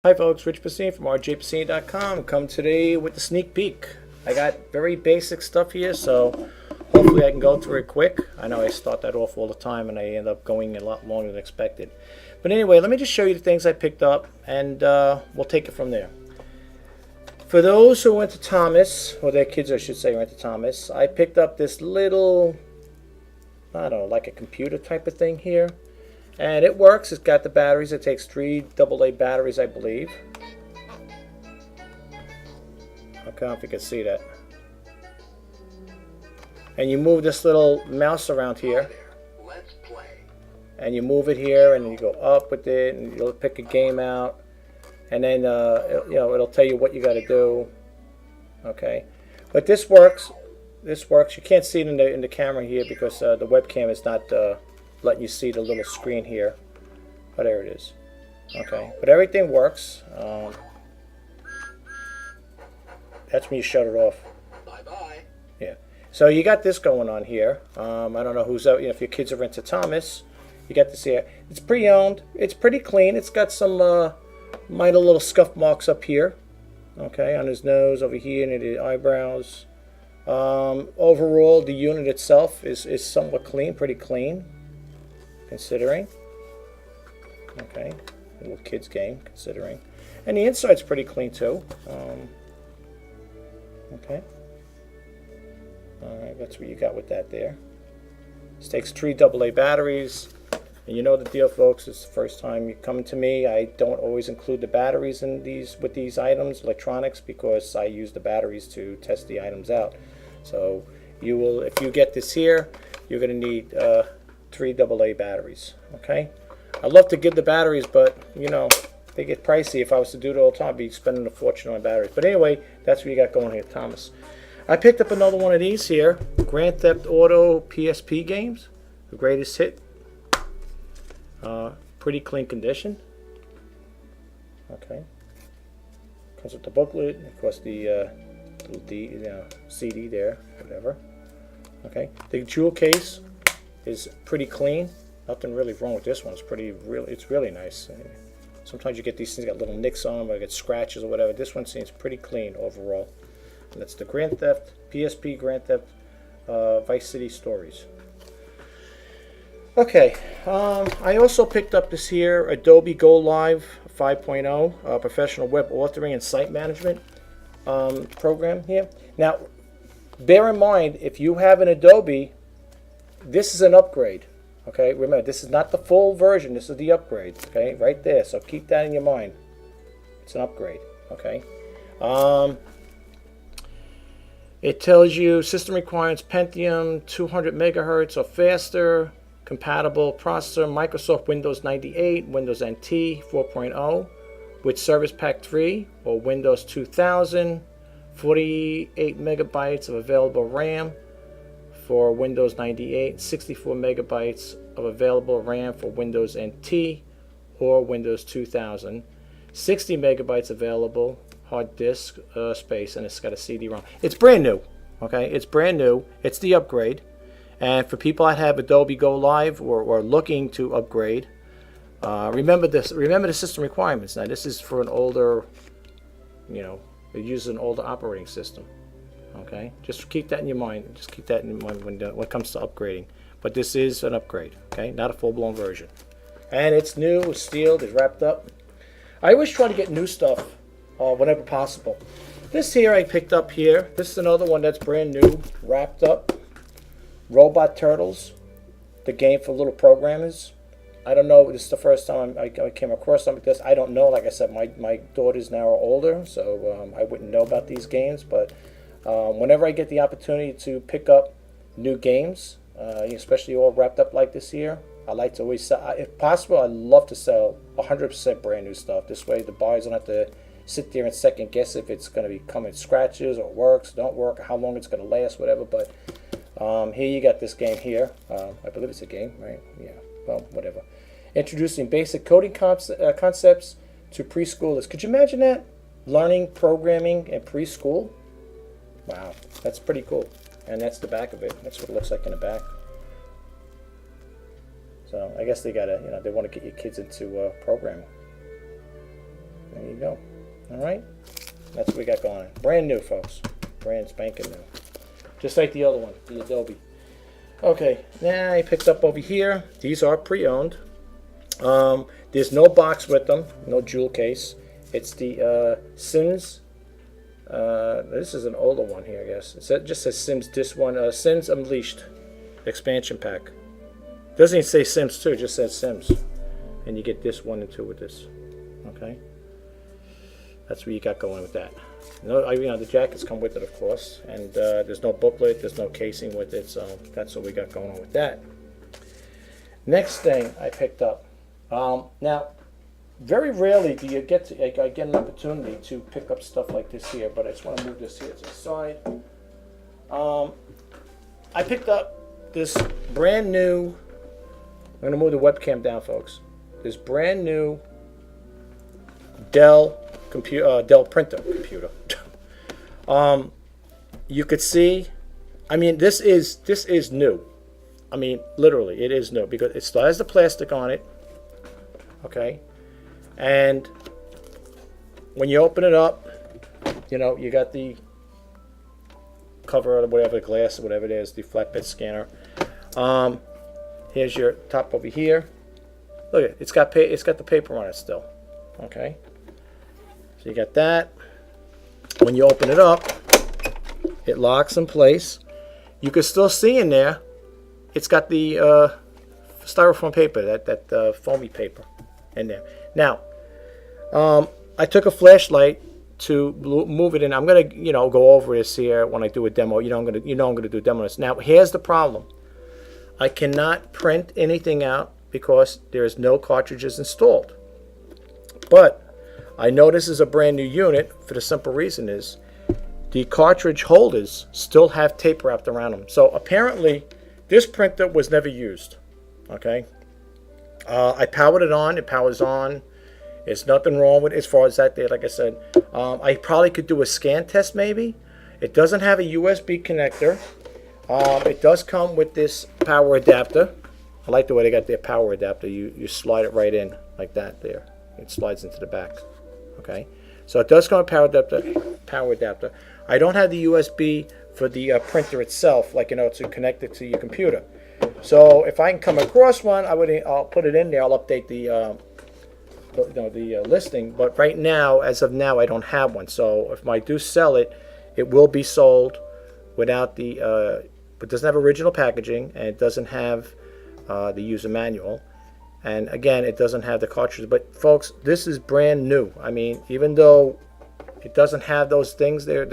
Hi folks, Rich Pasini from rjpasini.com. Come today with the sneak peek. I got very basic stuff here, so hopefully I can go through it quick. I know I start that off all the time and I end up going a lot longer than expected. But anyway, let me just show you the things I picked up and we'll take it from there. For those who went to Thomas, or their kids I should say went to Thomas, I picked up this little, I don't know, like a computer type of thing here. And it works. It's got the batteries. It takes 3 AA batteries, I believe. I don't know if you can see that. And you move this little mouse around here. And you move it here, and you go up with it, and you'll pick a game out. And then, it'll tell you what you got to do. Okay. But this works. This works. You can't see it in the camera here because the webcam is not letting you see the little screen here. Oh, there it is. Okay, but everything works. That's when you shut it off. Bye-bye. Yeah. So you got this going on here. I don't know who's out. If your kids are into Thomas, you got this here. It's pre-owned. It's pretty clean. It's got some minor little scuff marks up here. Okay, on his nose, over here, near the eyebrows. Overall, the unit itself is somewhat clean, pretty clean. Considering. Okay, a little kids game, considering. And the inside's pretty clean too. Okay. Alright, that's what you got with that there. This takes 3 AA batteries. And you know the deal, folks. It's the first time you're coming to me. I don't always include the batteries in with these items, electronics, because I use the batteries to test the items out. So you will, if you get this here, you're going to need 3 AA batteries. Okay, I love to give the batteries, but they get pricey. If I was to do it all the time, I'd be spending a fortune on batteries. But anyway, that's what you got going here, Thomas. I picked up another one of these here, Grand Theft Auto PSP games, the greatest hit. Pretty clean condition. Okay, comes with the booklet, of course the CD there, whatever. Okay, the jewel case is pretty clean. Nothing really wrong with this one. It's really nice. Sometimes you get these things got little nicks on them, or get scratches or whatever. This one seems pretty clean overall. And that's the Grand Theft PSP Grand Theft Vice City Stories. Okay, I also picked up this here Adobe Go Live 5.0 professional web authoring and site management program here. Now, bear in mind, if you have an Adobe, this is an upgrade. Okay, remember, this is not the full version. This is the upgrade. Okay, right there. So keep that in your mind. It's an upgrade. Okay. It tells you system requirements: Pentium, 200 megahertz or faster, compatible processor, Microsoft Windows 98, Windows NT 4.0 with Service Pack 3 or Windows 2000, 48 megabytes of available RAM for Windows 98, 64 megabytes of available RAM for Windows NT or Windows 2000, 60 megabytes available hard disk space, and it's got a CD-ROM. It's brand new. Okay, it's brand new. It's the upgrade. And for people that have Adobe Go Live or looking to upgrade, remember this. Remember the system requirements. Now, this is for an older, it uses an older operating system. Okay, just keep that in your mind. Just keep that in mind when it comes to upgrading. But this is an upgrade. Okay, not a full-blown version. And it's new, it's sealed, it's wrapped up. I always try to get new stuff whenever possible. This here I picked up here. This is another one that's brand new, wrapped up. Robot Turtles, the game for little programmers. I don't know. This is the first time I came across something like this. I don't know. Like I said, my daughters now are older, so I wouldn't know about these games. But whenever I get the opportunity to pick up new games, especially all wrapped up like this here, I like to always sell. If possible, I love to sell 100% brand new stuff. This way the buyers don't have to sit there and second guess if it's going to be coming scratches or works, don't work, how long it's going to last, whatever. But here you got this game here. I believe it's a game, right? Yeah, well, whatever. Introducing basic coding concepts to preschoolers. Could you imagine that? Learning programming in preschool? Wow, that's pretty cool. And that's the back of it. That's what it looks like in the back. So I guess they gotta, they want to get your kids into programming. There you go. All right. That's what we got going on. Brand new, folks. Brand spanking new. Just like the other one, the Adobe. Okay, now I picked up over here. These are pre-owned. There's no box with them, no jewel case. It's the Sims. This is an older one here, I guess. It just says Sims. This one, Sims Unleashed expansion pack. Doesn't even say Sims 2, it just says Sims. And you get this 1 and 2 with this. Okay, that's what you got going with that. No, the jackets come with it, of course, and there's no booklet, there's no casing with it, so that's what we got going on with that. Next thing I picked up. Now, very rarely do you get to I get an opportunity to pick up stuff like this here, but I just want to move this here to the side. I picked up this brand new. I'm going to move the webcam down, folks. This brand new Dell printer computer. You could see, I mean, this is new. I mean, literally, it is new because it still has the plastic on it. Okay, and when you open it up, you got the cover or whatever, glass or whatever it is, the flatbed scanner. Here's your top over here. Look at it. It's got the paper on it still. Okay. So you got that. When you open it up, it locks in place. You can still see in there. It's got the styrofoam paper, that foamy paper in there. Now, I took a flashlight to move it in. I'm gonna, go over this here when I do a demo. I'm gonna do a demo this. Now, here's the problem. I cannot print anything out because there is no cartridges installed. But I know this is a brand new unit for the simple reason is the cartridge holders still have tape wrapped around them. So apparently this printer was never used. Okay. I powered it on. It powers on. There's nothing wrong with it as far as that there. Like I said, I probably could do a scan test maybe. It doesn't have a USB connector. It does come with this power adapter. I like the way they got their power adapter. You slide it right in like that there. It slides into the back. Okay, so it does come with power adapter. I don't have the USB for the printer itself, to connect it to your computer. So if I can come across one, I'll put it in there. I'll update the listing. But right now, as of now, I don't have one. So if I do sell it, it will be sold without the. It doesn't have original packaging, and it doesn't have the user manual. And again, it doesn't have the cartridge. But folks, this is brand new. I mean, even though it doesn't have those things there,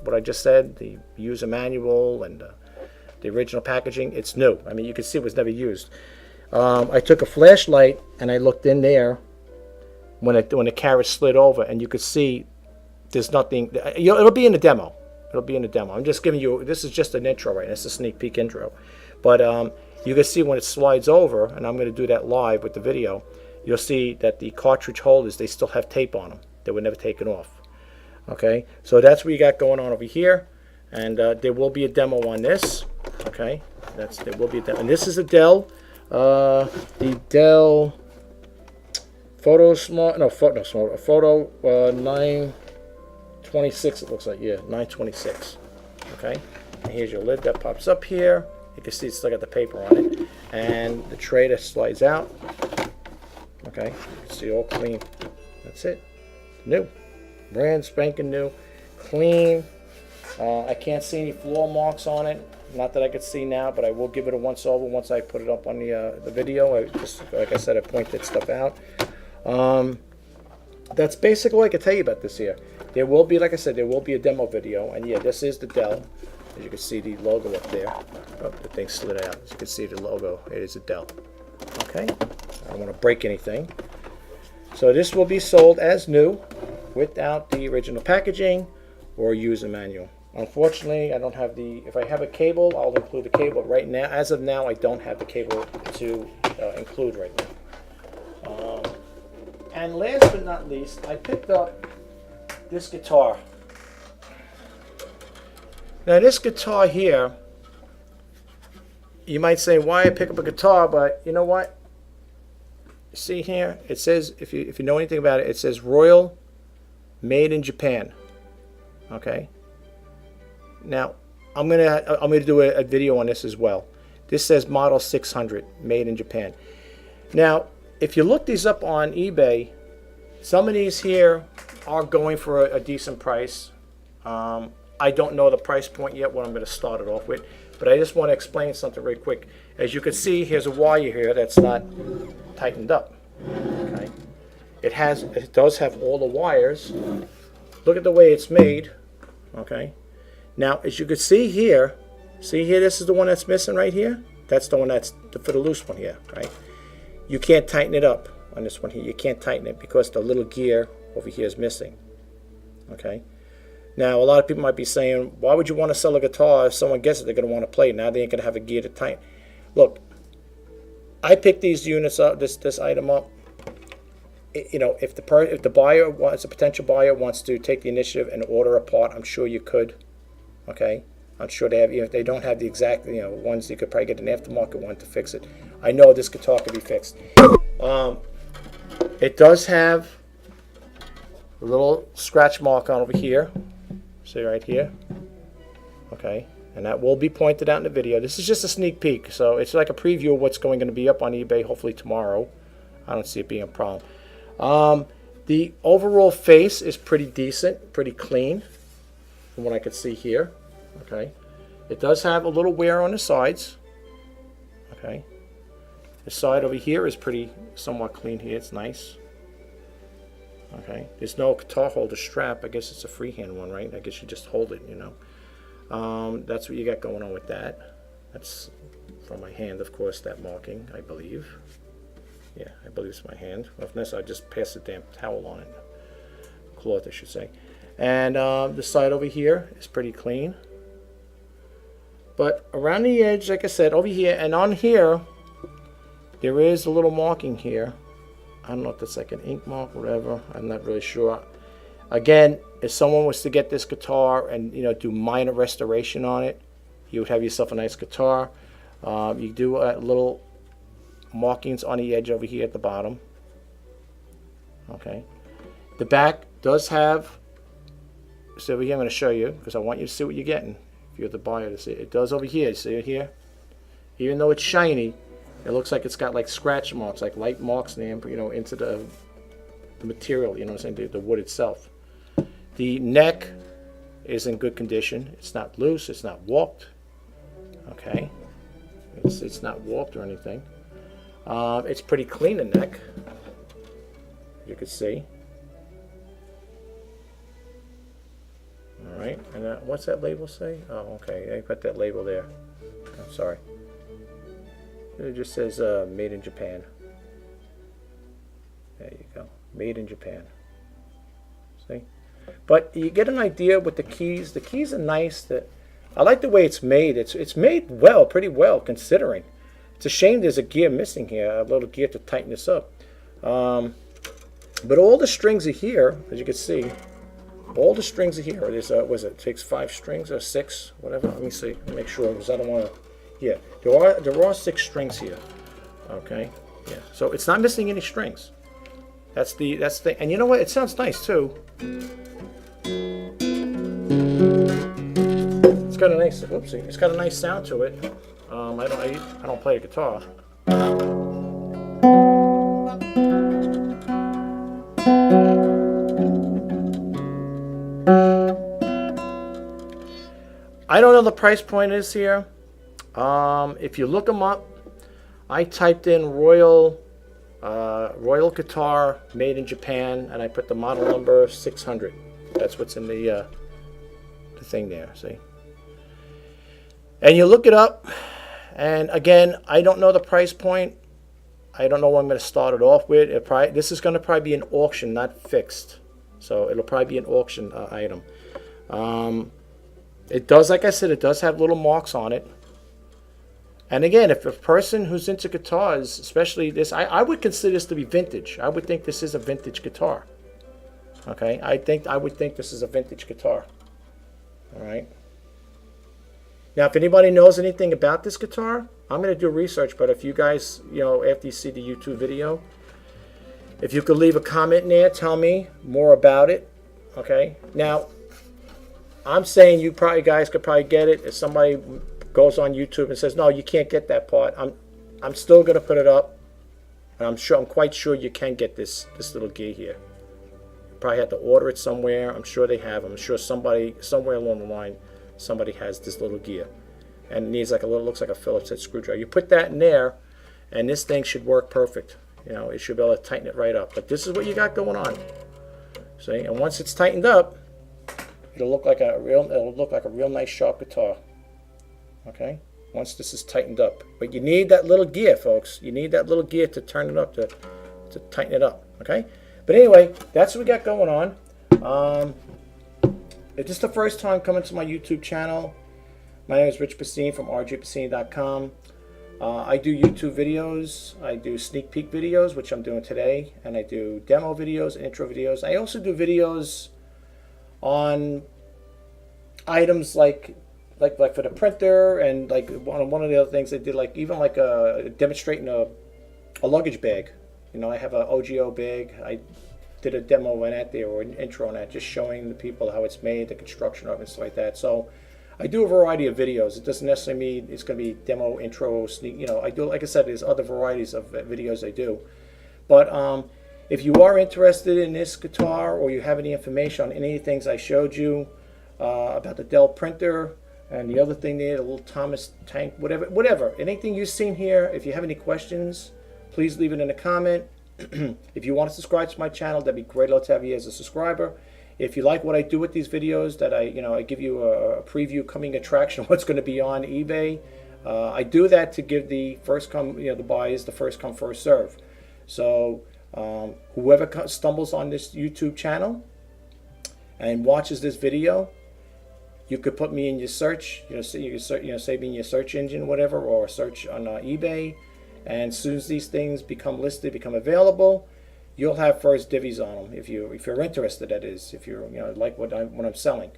what I just said, the user manual and the original packaging, it's new. I mean, you can see it was never used. I took a flashlight and I looked in there when the carriage slid over, and you could see there's nothing. It'll be in the demo. It'll be in the demo. I'm just giving you. This is just an intro, right? It's a sneak peek intro, but you can see when it slides over, and I'm going to do that live with the video, you'll see that the cartridge holders, they still have tape on them. They were never taken off. Okay, so that's what you got going on over here, and there will be a demo on this. Okay, there will be a demo, and this is a Dell, the Dell Photo 926. It looks like, yeah, 926. Okay, and here's your lid that pops up here. You can see it's still got the paper on it, and the tray that slides out. Okay, you can see all clean. That's it. New, brand spanking new, clean. I can't see any floor marks on it. Not that I could see now, but I will give it a once over once I put it up on the video. Like I said, I pointed stuff out. That's basically what I can tell you about this here. There will be, like I said, there will be a demo video, and yeah, this is the Dell. As you can see the logo up there. Oh, the thing slid out. As you can see the logo, it is a Dell. Okay, I don't want to break anything. So this will be sold as new without the original packaging or user manual. Unfortunately, I don't have the, if I have a cable, I'll include the cable. Right now, as of now, I don't have the cable to include right now. And last but not least, I picked up this guitar. Now this guitar here, you might say, why I pick up a guitar, but you know what? See here, it says, if you know anything about it, it says Royal made in Japan. Okay. Now I'm gonna do a video on this as well. This says model 600, made in Japan. Now, if you look these up on eBay, some of these here are going for a decent price. I don't know the price point yet, what I'm going to start it off with, but I just want to explain something very quick. As you can see, here's a wire here that's not tightened up. Okay, it does have all the wires. Look at the way it's made. Okay, now as you can see here, this is the one that's missing right here. That's the one that's for the loose one here, right? You can't tighten it up on this one here. You can't tighten it because the little gear over here is missing. Okay. Now, a lot of people might be saying, why would you want to sell a guitar if someone gets it, they're going to want to play it? Now they ain't going to have a gear to tighten. Look, I picked these units up, this item up. You know, if the buyer wants, a potential buyer wants to take the initiative and order a part, I'm sure you could. Okay, I'm sure they have. If they don't have the exact, ones, you could probably get an aftermarket one to fix it. I know this guitar could be fixed. It does have a little scratch mark on over here. See right here. Okay, and that will be pointed out in the video. This is just a sneak peek, so it's like a preview of what's going to be up on eBay hopefully tomorrow. I don't see it being a problem. The overall face is pretty decent, pretty clean from what I could see here. Okay, it does have a little wear on the sides. Okay, the side over here is pretty somewhat clean here. It's nice. Okay, there's no guitar holder strap. I guess it's a freehand one, right? I guess you just hold it, That's what you got going on with that. That's from my hand, of course, that marking, I believe. Yeah, I believe it's my hand. Well, if not, I just pass the damn towel on it. Cloth, I should say. And the side over here is pretty clean. But around the edge, like I said, over here and on here, there is a little marking here. I don't know if that's like an ink mark, whatever. I'm not really sure. Again, if someone was to get this guitar and do minor restoration on it, you would have yourself a nice guitar. You do little markings on the edge over here at the bottom. Okay. The back does have. So over here, I'm going to show you because I want you to see what you're getting. If you're the buyer to see it, it does over here. See it here? Even though it's shiny, it looks like it's got like scratch marks, like light marks into the material, what I'm saying, the wood itself. The neck is in good condition. It's not loose, it's not warped. Okay. It's not warped or anything. It's pretty clean, the neck. You can see. Alright, and what's that label say? Oh, okay, I put that label there. I'm sorry. It just says made in Japan. There you go. Made in Japan. See? But you get an idea with the keys. The keys are nice. I like the way it's made. It's made well, pretty well, considering. It's a shame there's a gear missing here, a little gear to tighten this up. But all the strings are here, as you can see. All the strings are here. There's it takes 5 strings or 6, whatever. Let me see. Make sure, because I don't want to. Yeah, there are 6 strings here. Okay, yeah. So it's not missing any strings. That's the and you know what? It sounds nice too. It's got a nice whoopsie. It's got a nice sound to it. I don't play a guitar. I don't know the price point is here. If you look them up, I typed in Royal guitar made in Japan, and I put the model number 600. That's what's in the thing there. See, and you look it up, and again, I don't know the price point. I don't know what I'm going to start it off with. This is going to probably be an auction, not fixed. So it'll probably be an auction item. It does, like I said, it does have little marks on it. And again, if a person who's into guitars, especially this, I would consider this to be vintage. I would think this is a vintage guitar. Okay, I would think this is a vintage guitar. All right. Now, if anybody knows anything about this guitar, I'm going to do research. But if you guys, after you see the YouTube video, if you could leave a comment in there, tell me more about it. Okay, now I'm saying you probably guys could probably get it. If somebody goes on YouTube and says no, you can't get that part, I'm still gonna put it up, and I'm quite sure you can get this little gear here. You probably have to order it somewhere. I'm sure they have. I'm sure somebody somewhere along the line, somebody has this little gear, and it needs like a little, looks like a Phillips head screwdriver. You put that in there, and this thing should work perfect. You know, it should be able to tighten it right up. But this is what you got going on. See, and once it's tightened up, it'll look like a real nice sharp guitar. Okay, once this is tightened up. But you need that little gear, folks. You need that little gear to turn it up, to tighten it up. Okay, but anyway, that's what we got going on. If this is the first time coming to my YouTube channel, my name is Rich Pasini from rjpasini.com. I do YouTube videos. I do sneak peek videos, which I'm doing today, and I do demo videos and intro videos. I also do videos on items like for the printer, and like one of the other things I did, like even like demonstrating a luggage bag. You know, I have a OGO bag. I did a demo on that there, or an intro on that, just showing the people how it's made, the construction of it, and stuff like that. So I do a variety of videos. It doesn't necessarily mean it's going to be demo, intro, sneak. You know, I do, like I said, there's other varieties of videos I do. But if you are interested in this guitar, or you have any information on any of the things I showed you about the Dell printer and the other thing there, the little Thomas tank, whatever, anything you've seen here, if you have any questions, please leave it in a comment. If you want to subscribe to my channel, that'd be great. I'd love to have you as a subscriber. If you like what I do with these videos, that I give you a preview coming attraction of what's going to be on eBay. I do that to give the the buyers the first come first serve. So whoever stumbles on this YouTube channel and watches this video, you could put me in your search. You can save me in your search engine, whatever, or search on eBay. And as soon as these things become listed, become available, you'll have first divvies on them if you're interested. That is, if you're like what I'm selling.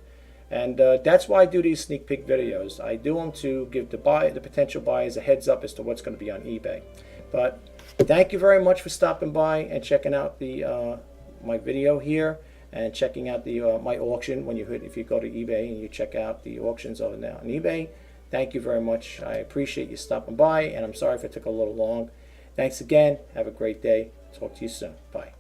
And that's why I do these sneak peek videos. I do them to give the potential buyers a heads up as to what's going to be on eBay. But thank you very much for stopping by and checking out the my video here, and checking out the my auction. If you go to eBay and you check out the auctions over now on eBay. Thank you very much. I appreciate you stopping by, and I'm sorry if it took a little long. Thanks again. Have a great day. Talk to you soon. Bye.